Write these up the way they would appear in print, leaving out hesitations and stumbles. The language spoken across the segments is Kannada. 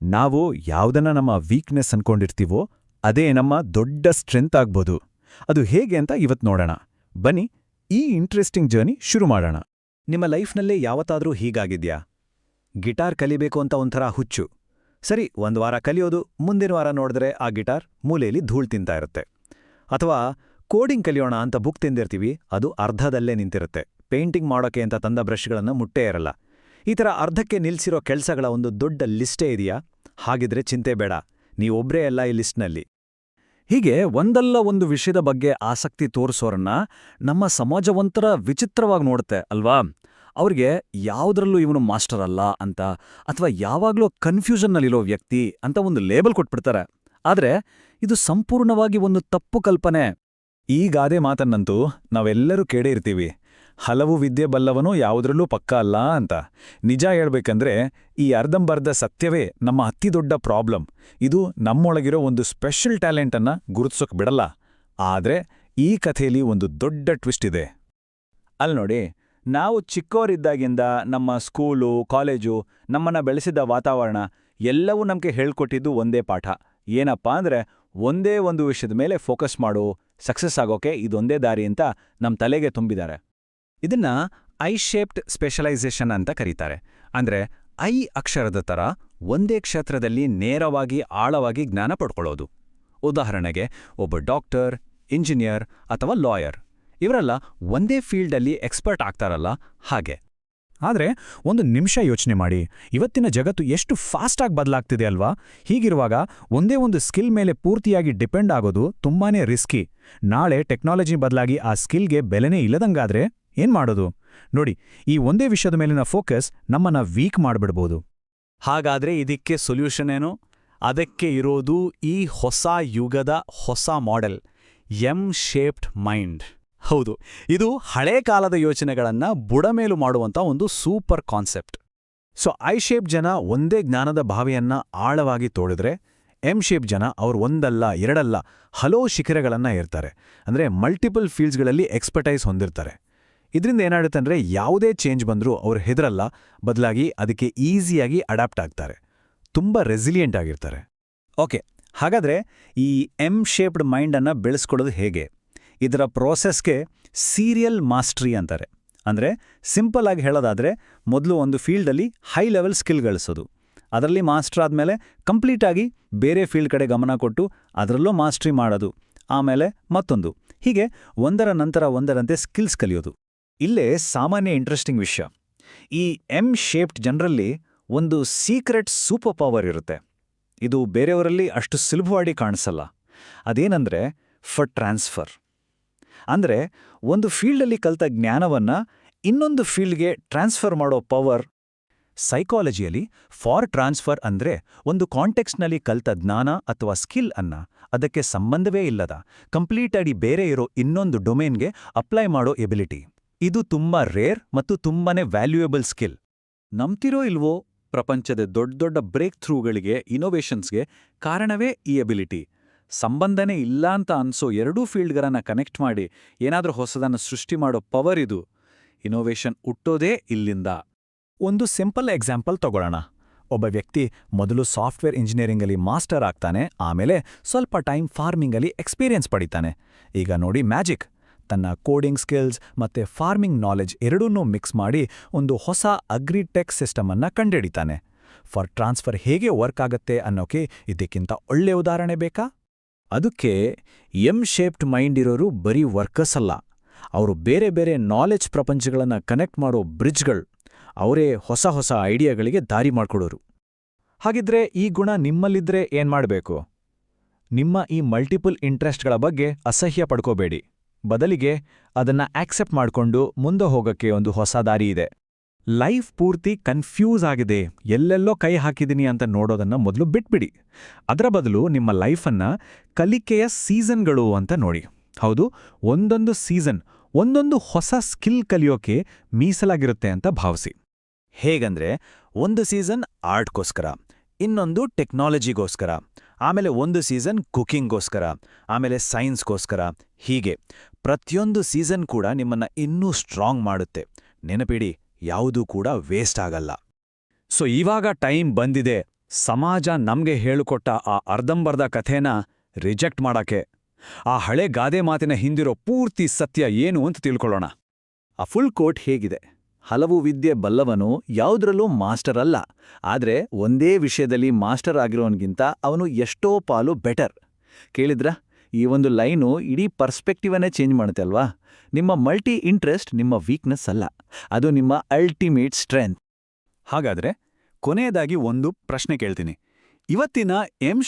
ನಾವು ಯಾವುದನ್ನ ನಮ್ಮ ವೀಕ್ನೆಸ್ ಅನ್ಕೊಂಡಿರ್ತೀವೋ ಅದೇ ನಮ್ಮ ದೊಡ್ಡ ಸ್ಟ್ರೆಂತ್ ಆಗ್ಬೋದು. ಅದು ಹೇಗೆ ಅಂತ ಇವತ್ತು ನೋಡೋಣ. ಬನ್ನಿ, ಈ ಇಂಟ್ರೆಸ್ಟಿಂಗ್ ಜರ್ನಿ ಶುರು ಮಾಡೋಣ. ನಿಮ್ಮ ಲೈಫ್ನಲ್ಲೇ ಯಾವತ್ತಾದ್ರೂ ಹೀಗಾಗಿದ್ಯಾ? ಗಿಟಾರ್ ಕಲಿಬೇಕು ಅಂತ ಒಂಥರ ಹುಚ್ಚು. ಸರಿ, ಒಂದು ವಾರ ಕಲಿಯೋದು, ಮುಂದಿನ ವಾರ ನೋಡಿದ್ರೆ ಆ ಗಿಟಾರ್ ಮೂಲೆಯಲ್ಲಿ ಧೂಳ್ ತಿಂತಾ ಇರುತ್ತೆ. ಅಥವಾ ಕೋಡಿಂಗ್ ಕಲಿಯೋಣ ಅಂತ ಬುಕ್ ತಿಂದಿರ್ತೀವಿ, ಅದು ಅರ್ಧದಲ್ಲೇ ನಿಂತಿರುತ್ತೆ. ಪೇಂಟಿಂಗ್ ಮಾಡೋಕೆ ಅಂತ ತಂದ ಬ್ರಷ್ಗಳನ್ನು ಮುಟ್ಟೇ ಇರಲ್ಲ. ಈ ಥರ ಅರ್ಧಕ್ಕೆ ನಿಲ್ಸಿರೋ ಕೆಲಸಗಳ ಒಂದು ದೊಡ್ಡ ಲಿಸ್ಟೇ ಇದೆಯಾ? ಹಾಗಿದ್ರೆ ಚಿಂತೆ ಬೇಡ, ನೀವೊಬ್ರೇ ಅಲ್ಲ ಈ ಲಿಸ್ಟ್ನಲ್ಲಿ. ಹೀಗೆ ಒಂದಲ್ಲ ಒಂದು ವಿಷಯದ ಬಗ್ಗೆ ಆಸಕ್ತಿ ತೋರಿಸೋರನ್ನ ನಮ್ಮ ಸಮಾಜ ಒಂಥರ ವಿಚಿತ್ರವಾಗಿ ನೋಡುತ್ತೆ ಅಲ್ವಾ? ಅವ್ರಿಗೆ ಯಾವುದ್ರಲ್ಲೂ ಇವನು ಮಾಸ್ಟರ್ ಅಲ್ಲ ಅಂತ, ಅಥವಾ ಯಾವಾಗ್ಲೂ ಕನ್ಫ್ಯೂಷನ್ನಲ್ಲಿರೋ ವ್ಯಕ್ತಿ ಅಂತ ಒಂದು ಲೇಬಲ್ ಕೊಟ್ಬಿಡ್ತಾರೆ. ಆದ್ರೆ ಇದು ಸಂಪೂರ್ಣವಾಗಿ ಒಂದು ತಪ್ಪು ಕಲ್ಪನೆ. ಈ ಗಾದೆ ಮಾತನ್ನಂತೂ ನಾವೆಲ್ಲರೂ ಕೇಳೇ ಇರ್ತೀವಿ, ಹಲವು ವಿದ್ಯೆ ಬಲ್ಲವನೂ ಯಾವುದ್ರಲ್ಲೂ ಪಕ್ಕ ಅಲ್ಲ ಅಂತ. ನಿಜ ಹೇಳ್ಬೇಕಂದ್ರೆ ಈ ಅರ್ಧಂಬರ್ಧ ಸತ್ಯವೇ ನಮ್ಮ ಅತಿದೊಡ್ಡ ಪ್ರಾಬ್ಲಮ್. ಇದು ನಮ್ಮೊಳಗಿರೋ ಒಂದು ಸ್ಪೆಷಲ್ ಟ್ಯಾಲೆಂಟನ್ನ ಗುರುತಿಸೋಕ್ ಬಿಡಲ್ಲ. ಆದ್ರೆ ಈ ಕಥೆಯಲ್ಲಿ ಒಂದು ದೊಡ್ಡ ಟ್ವಿಸ್ಟ್ ಇದೆ. ನೋಡಿ, ನಾವು ಚಿಕ್ಕೋರಿದ್ದಾಗಿಂದ ನಮ್ಮ ಸ್ಕೂಲು, ಕಾಲೇಜು, ನಮ್ಮನ್ನ ಬೆಳೆಸಿದ ವಾತಾವರಣ ಎಲ್ಲವೂ ನಮಗೆ ಹೇಳ್ಕೊಟ್ಟಿದ್ದು ಒಂದೇ ಪಾಠ. ಏನಪ್ಪಾ ಅಂದ್ರೆ, ಒಂದೇ ಒಂದು ವಿಷಯದ ಮೇಲೆ ಫೋಕಸ್ ಮಾಡು, ಸಕ್ಸಸ್ ಆಗೋಕೆ ಇದೊಂದೇ ದಾರಿ ಅಂತ ನಮ್ಮ ತಲೆಗೆ ತುಂಬಿದ್ದಾರೆ. ಇದನ್ನ ಐ ಶೇಪ್ಡ್ ಸ್ಪೆಷಲೈಸೇಷನ್ ಅಂತ ಕರೀತಾರೆ. ಅಂದ್ರೆ ಐ ಅಕ್ಷರದ ಥರ ಒಂದೇ ಕ್ಷೇತ್ರದಲ್ಲಿ ನೇರವಾಗಿ ಆಳವಾಗಿ ಜ್ಞಾನ ಪಡ್ಕೊಳ್ಳೋದು. ಉದಾಹರಣೆಗೆ, ಒಬ್ಬ ಡಾಕ್ಟರ್, ಇಂಜಿನಿಯರ್ ಅಥವಾ ಲಾಯರ್, ಇವರೆಲ್ಲ ಒಂದೇ ಫೀಲ್ಡಲ್ಲಿ ಎಕ್ಸ್ಪರ್ಟ್ ಆಗ್ತಾರಲ್ಲ ಹಾಗೆ. ಆದ್ರೆ ಒಂದು ನಿಮಿಷ ಯೋಚನೆ ಮಾಡಿ, ಇವತ್ತಿನ ಜಗತ್ತು ಎಷ್ಟು ಫಾಸ್ಟಾಗಿ ಬದಲಾಗ್ತಿದೆ ಅಲ್ವಾ? ಹೀಗಿರುವಾಗ ಒಂದೇ ಒಂದು ಸ್ಕಿಲ್ ಮೇಲೆ ಪೂರ್ತಿಯಾಗಿ ಡಿಪೆಂಡ್ ಆಗೋದು ತುಂಬಾನೇ ರಿಸ್ಕಿ. ನಾಳೆ ಟೆಕ್ನಾಲಜಿ ಬದಲಾಗಿ ಆ ಸ್ಕಿಲ್ಗೆ ಬೆಲೆನೇ ಇಲ್ಲದಂಗಾದ್ರೆ ಏನ್ ಮಾಡೋದು? ನೋಡಿ, ಈ ಒಂದೇ ವಿಷಯದ ಮೇಲಿನ ಫೋಕಸ್ ನಮ್ಮನ್ನ ವೀಕ್ ಮಾಡ್ಬಿಡ್ಬೋದು. ಹಾಗಾದ್ರೆ ಇದಕ್ಕೆ ಸೊಲ್ಯೂಷನ್ ಏನು? ಅದಕ್ಕೆ ಇರೋದು ಈ ಹೊಸ ಯುಗದ ಹೊಸ ಮಾಡೆಲ್, ಎಂ ಶೇಪ್ಡ್ ಮೈಂಡ್. ಹೌದು, ಇದು ಹಳೇ ಕಾಲದ ಯೋಚನೆಗಳನ್ನ ಬುಡಮೇಲು ಮಾಡುವಂತ ಒಂದು super concept. So I shape ಜನ ಒಂದೇ ಜ್ಞಾನದ ಭಾವೆಯನ್ನ ಆಳವಾಗಿ ತೋಡಿದ್ರೆ, ಎಂ ಶೇಪ್ ಜನ ಅವ್ರು ಒಂದಲ್ಲ ಎರಡಲ್ಲ ಹಲವು ಶಿಖರಗಳನ್ನ ಇರ್ತಾರೆ. ಅಂದ್ರೆ ಮಲ್ಟಿಪಲ್ ಫೀಲ್ಡ್ಸ್ಗಳಲ್ಲಿ ಎಕ್ಸ್ಪರ್ಟೈಸ್ ಹೊಂದಿರ್ತಾರೆ. ಇದರಿಂದ ಏನಾಡುತ್ತಂದ್ರೆ ಯಾವುದೇ ಚೇಂಜ್ ಬಂದರೂ ಅವ್ರು ಹೆದರಲ್ಲ, ಬದಲಾಗಿ ಅದಕ್ಕೆ ಈಸಿಯಾಗಿ ಅಡಾಪ್ಟ್ ಆಗ್ತಾರೆ, ತುಂಬ ರೆಸಿಲಿಯೆಂಟ್ ಆಗಿರ್ತಾರೆ. ಓಕೆ, ಹಾಗಾದ್ರೆ ಈ ಎಂ ಶೇಪ್ಡ್ ಮೈಂಡನ್ನು ಬೆಳೆಸ್ಕೊಳ್ಳೋದು ಹೇಗೆ? ಇದರ ಪ್ರೋಸೆಸ್ಗೆ ಸೀರಿಯಲ್ ಮಾಸ್ಟ್ರಿ ಅಂತಾರೆ. ಅಂದರೆ ಸಿಂಪಲ್ ಆಗಿ ಹೇಳೋದಾದ್ರೆ, ಮೊದಲು ಒಂದು ಫೀಲ್ಡಲ್ಲಿ ಹೈ ಲೆವೆಲ್ ಸ್ಕಿಲ್ ಗಳಿಸೋದು, ಅದರಲ್ಲಿ ಮಾಸ್ಟರ್ ಆದಮೇಲೆ ಕಂಪ್ಲೀಟಾಗಿ ಬೇರೆ ಫೀಲ್ಡ್ ಕಡೆ ಗಮನ ಕೊಟ್ಟು ಅದರಲ್ಲೂ ಮಾಸ್ಟ್ರಿ ಮಾಡೋದು, ಆಮೇಲೆ ಮತ್ತೊಂದು, ಹೀಗೆ ಒಂದರ ನಂತರ ಒಂದರಂತೆ ಸ್ಕಿಲ್ಸ್ ಕಲಿಯೋದು. ಇಲ್ಲೇ ಸಾಮಾನ್ಯ ಇಂಟ್ರೆಸ್ಟಿಂಗ್ ವಿಷಯ, ಈ ಎಂ ಶೇಪ್ಡ್ ಜನರಲ್ಲಿ ಒಂದು ಸೀಕ್ರೆಟ್ ಸೂಪರ್ ಪವರ್ ಇರುತ್ತೆ. ಇದು ಬೇರೆಯವರಲ್ಲಿ ಅಷ್ಟು ಸುಲಭವಾಗಿ ಕಾಣಿಸಲ್ಲ. ಅದೇನಂದ್ರೆ ಫಾರ್ ಟ್ರಾನ್ಸ್ಫರ್. ಅಂದ್ರೆ ಒಂದು ಫೀಲ್ಡಲ್ಲಿ ಕಲಿತ ಜ್ಞಾನವನ್ನ ಇನ್ನೊಂದು ಫೀಲ್ಡ್ಗೆ ಟ್ರಾನ್ಸ್ಫರ್ ಮಾಡೋ ಪವರ್. ಸೈಕಾಲಜಿಯಲ್ಲಿ ಫಾರ್ ಟ್ರಾನ್ಸ್ಫರ್ ಅಂದ್ರೆ ಒಂದು ಕಾಂಟೆಕ್ಸ್ಟ್ನಲ್ಲಿ ಕಲಿತ ಜ್ಞಾನ ಅಥವಾ ಸ್ಕಿಲ್ ಅನ್ನ ಅದಕ್ಕೆ ಸಂಬಂಧವೇ ಇಲ್ಲದ ಕಂಪ್ಲೀಟಾಗಿ ಬೇರೆ ಇರೋ ಇನ್ನೊಂದು ಡೊಮೇನ್ಗೆ ಅಪ್ಲೈ ಮಾಡೋ ಎಬಿಲಿಟಿ. ಇದು ತುಂಬಾ ರೇರ್ ಮತ್ತು ತುಂಬಾನೇ ವ್ಯಾಲ್ಯೂಯಬಲ್ ಸ್ಕಿಲ್. ನಂಬ್ತಿರೋ ಇಲ್ವೋ, ಪ್ರಪಂಚದ ದೊಡ್ಡ ದೊಡ್ಡ ಬ್ರೇಕ್ ಥ್ರೂಗಳಿಗೆ, ಇನೋವೇಷನ್ಸ್ಗೆ ಕಾರಣವೇ ಈ ಎಬಿಲಿಟಿ. ಸಂಬಂಧನೇ ಇಲ್ಲ ಅಂತ ಅನ್ಸೋ ಎರಡೂ ಫೀಲ್ಡ್ಗಳನ್ನ ಕನೆಕ್ಟ್ ಮಾಡಿ ಏನಾದರೂ ಹೊಸದನ್ನು ಸೃಷ್ಟಿ ಮಾಡೋ ಪವರ್ ಇದು. ಇನೋವೇಷನ್ ಹುಟ್ಟೋದೇ ಇಲ್ಲಿಂದ. ಒಂದು ಸಿಂಪಲ್ ಎಕ್ಸಾಂಪಲ್ ತಗೊಳ್ಳೋಣ. ಒಬ್ಬ ವ್ಯಕ್ತಿ ಮೊದಲು ಸಾಫ್ಟ್ವೇರ್ ಇಂಜಿನಿಯರಿಂಗಲ್ಲಿ ಮಾಸ್ಟರ್ ಆಗ್ತಾನೆ, ಆಮೇಲೆ ಸ್ವಲ್ಪ ಟೈಮ್ ಫಾರ್ಮಿಂಗಲ್ಲಿ ಎಕ್ಸ್ಪೀರಿಯನ್ಸ್ ಪಡಿತಾನೆ. ಈಗ ನೋಡಿ ಮ್ಯಾಜಿಕ್, ತನ್ನ ಕೋಡಿಂಗ್ ಸ್ಕಿಲ್ಸ್ ಮತ್ತೆ ಫಾರ್ಮಿಂಗ್ ನಾಲೆಜ್ ಎರಡನ್ನೂ ಮಿಕ್ಸ್ ಮಾಡಿ ಒಂದು ಹೊಸ ಅಗ್ರಿಟೆಕ್ ಸಿಸ್ಟಮ್ ಅನ್ನ ಕಂಡುಹಿಡಿತಾನೆ. ಫಾರ್ ಟ್ರಾನ್ಸ್ಫರ್ ಹೇಗೆ ವರ್ಕ್ ಆಗತ್ತೆ ಅನ್ನೋಕೆ ಇದಕ್ಕಿಂತ ಒಳ್ಳೆ ಉದಾಹರಣೆ ಬೇಕಾ? ಅದಕ್ಕೆ ಎಂ ಶೇಪ್ಡ್ ಮೈಂಡ್ ಇರೋರು ಬರೀ ವರ್ಕರ್ಸ್ ಅಲ್ಲ, ಅವರು ಬೇರೆ ಬೇರೆ ನಾಲೆಜ್ ಪ್ರಪಂಚಗಳನ್ನು ಕನೆಕ್ಟ್ ಮಾಡೋ ಬ್ರಿಡ್ಜ್ಗಳು. ಅವರೇ ಹೊಸ ಹೊಸ ಐಡಿಯಾಗಳಿಗೆ ದಾರಿ ಮಾಡ್ಕೊಡೋರು. ಹಾಗಿದ್ರೆ ಈ ಗುಣ ನಿಮ್ಮಲ್ಲಿದ್ರೆ ಏನ್ ಮಾಡಬೇಕು? ನಿಮ್ಮ ಈ ಮಲ್ಟಿಪಲ್ ಇಂಟ್ರೆಸ್ಟ್ಗಳ ಬಗ್ಗೆ ಅಸಹ್ಯ ಪಡ್ಕೋಬೇಡಿ. ಬದಲಿಗೆ ಅದನ್ನ ಆಕ್ಸೆಪ್ಟ್ ಮಾಡ್ಕೊಂಡು ಮುಂದೆ ಹೋಗಕ್ಕೆ ಒಂದು ಹೊಸ ದಾರಿ ಇದೆ. ಲೈಫ್ ಪೂರ್ತಿ ಕನ್ಫ್ಯೂಸ್ ಆಗಿದೆ, ಎಲ್ಲೆಲ್ಲೋ ಕೈ ಹಾಕಿದ್ದೀನಿ ಅಂತ ನೋಡೋದನ್ನ ಮೊದಲು ಬಿಟ್ಬಿಡಿ. ಅದರ ಬದಲು ನಿಮ್ಮ ಲೈಫನ್ನ ಕಲಿಕೆಯ ಸೀಸನ್ಗಳು ಅಂತ ನೋಡಿ. ಹೌದು, ಒಂದೊಂದು ಸೀಸನ್ ಒಂದೊಂದು ಹೊಸ ಸ್ಕಿಲ್ ಕಲಿಯೋಕೆ ಮೀಸಲಾಗಿರುತ್ತೆ ಅಂತ ಭಾವಿಸಿ. ಹೇಗಂದ್ರೆ, ಒಂದು ಸೀಸನ್ ಆರ್ಟ್ಗೋಸ್ಕರ, ಇನ್ನೊಂದು ಟೆಕ್ನಾಲಜಿಗೋಸ್ಕರ, ಆಮೇಲೆ ಒಂದು ಸೀಸನ್ ಕುಕಿಂಗ್ಗೋಸ್ಕರ, ಆಮೇಲೆ ಸೈನ್ಸ್ಗೋಸ್ಕರ. ಹೀಗೆ ಪ್ರತಿಯೊಂದು ಸೀಸನ್ ಕೂಡ ನಿಮ್ಮನ್ನ ಇನ್ನೂ ಸ್ಟ್ರಾಂಗ್ ಮಾಡುತ್ತೆ. ನೆನಪಿಡಿ, ಯಾವುದೂ ಕೂಡ ವೇಸ್ಟ್ ಆಗಲ್ಲ. ಸೊ ಇವಾಗ ಟೈಮ್ ಬಂದಿದೆ, ಸಮಾಜ ನಮ್ಗೆ ಹೇಳಿಕೊಟ್ಟ ಆ ಅರ್ಧಂಬರ್ಧ ಕಥೆನ ರಿಜೆಕ್ಟ್ ಮಾಡಕ್ಕೆ. ಆ ಹಳೆ ಗಾದೆ ಮಾತಿನ ಹಿಂದಿರೋ ಪೂರ್ತಿ ಸತ್ಯ ಏನು ಅಂತ ತಿಳ್ಕೊಳ್ಳೋಣ. ಆ ಫುಲ್ ಕೋಟ್ ಹೇಗಿದೆ? ಹಲವು ವಿದ್ಯೆ ಬಲ್ಲವನು ಯಾವುದ್ರಲ್ಲೂ ಮಾಸ್ಟರ್ ಅಲ್ಲ, ಆದ್ರೆ ಒಂದೇ ವಿಷಯದಲ್ಲಿ ಮಾಸ್ಟರ್ ಆಗಿರೋನ್ಗಿಂತ ಅವನು ಎಷ್ಟೋ ಪಾಲು ಬೆಟರ್. ಕೇಳಿದ್ರಾ? ಈ ಒಂದು ಲೈನು ಇಡೀ ಪರ್ಸ್ಪೆಕ್ಟಿವನ್ನೇ ಚೇಂಜ್ ಮಾಡುತ್ತೆ ಅಲ್ವಾ? ನಿಮ್ಮ ಮಲ್ಟಿ ಇಂಟ್ರೆಸ್ಟ್ ನಿಮ್ಮ ವೀಕ್ನೆಸ್ ಅಲ್ಲ, ಅದು ನಿಮ್ಮ ಅಲ್ಟಿಮೇಟ್ ಸ್ಟ್ರೆಂತ್. ಹಾಗಾದ್ರೆ ಕೊನೆಯದಾಗಿ ಒಂದು ಪ್ರಶ್ನೆ ಕೇಳ್ತೀನಿ. ಇವತ್ತಿನ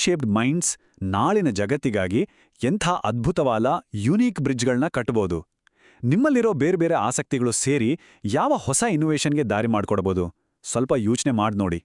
ಶೇಪ್ಡ್ ಮೈಂಡ್ಸ್ ನಾಳಿನ ಜಗತ್ತಿಗಾಗಿ ಎಂಥ ಅದ್ಭುತವಾದ ಯುನೀಕ್ ಬ್ರಿಡ್ಜ್ಗಳನ್ನ ಕಟ್ಟಬಹುದು? ನಿಮ್ಮಲ್ಲಿರೋ ಬೇರೆ ಆಸಕ್ತಿಗಳು ಸೇರಿ ಯಾವ ಹೊಸ ಇನ್ನೋವೇಷನ್ಗೆ ದಾರಿ ಮಾಡ್ಕೊಡ್ಬೋದು? ಸ್ವಲ್ಪ ಯೋಚನೆ ಮಾಡಿ ನೋಡಿ.